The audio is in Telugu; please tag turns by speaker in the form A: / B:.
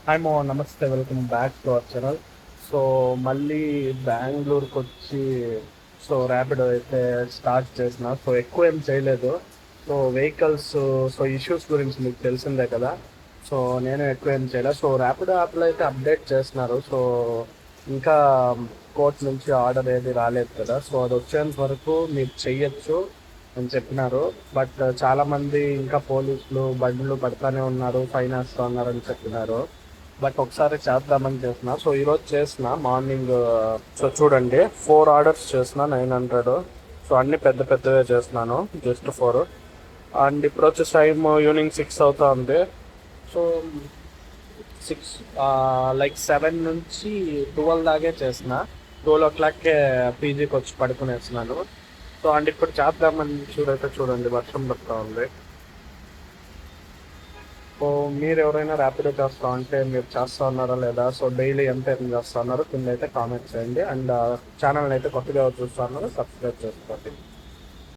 A: హాయ్ మో నమస్తే, welcome back to our channel. So మళ్ళీ బెంగళూరుకి వచ్చి ర్యాపిడో అయితే స్టార్ట్ చేసిన. ఎక్కువ ఏం చేయలేదు. వెహికల్స్ ఇష్యూస్ గురించి మీకు తెలిసిందే కదా. నేను ఎక్కువ ఏం చేయలేదు. ర్యాపిడో యాప్లో అయితే అప్డేట్ చేస్తున్నారు. ఇంకా కోర్ట్ నుంచి ఆర్డర్ ఏది రాలేదు కదా. అది వచ్చేంత వరకు మీరు చెయ్యొచ్చు అని చెప్పినారు. బట్ చాలా మంది ఇంకా పోలీసులు బండ్లు పడతానే ఉన్నారు, ఫైన్ వేస్తా ఉన్నారు అని చెప్పినారు. బట్ ఒకసారి చేద్దామని చేసిన. ఈరోజు చేసిన మార్నింగ్. చూడండి, 4 ఆర్డర్స్ చేసిన 900. అన్ని పెద్ద పెద్దవే చేస్తున్నాను, జస్ట్ 4. అండ్ ఇప్పుడు వచ్చేసి టైం ఈవినింగ్ 6 అవుతా ఉంది. సో 6 లైక్ 7 నుంచి 12 దాకే చేసిన. 12 o'clockకే పీజీకి వచ్చి పడుకునేస్తున్నాను. అండ్ ఇప్పుడు చేద్దామని చూడండి, వర్షం పడుతూ ఉంది. సో మీరు ఎవరైనా ర్యాపిడో చేస్తా అంటే మీరు చేస్తా ఉన్నారా లేదా? డైలీ ఎంత ఎర్న్ చేస్తా ఉన్నారో కింద అయితే కామెంట్ చేయండి. అండ్ ఛానల్ అయితే కొత్తగా చూస్తా ఉన్నారో సబ్స్క్రైబ్ చేసుకోండి.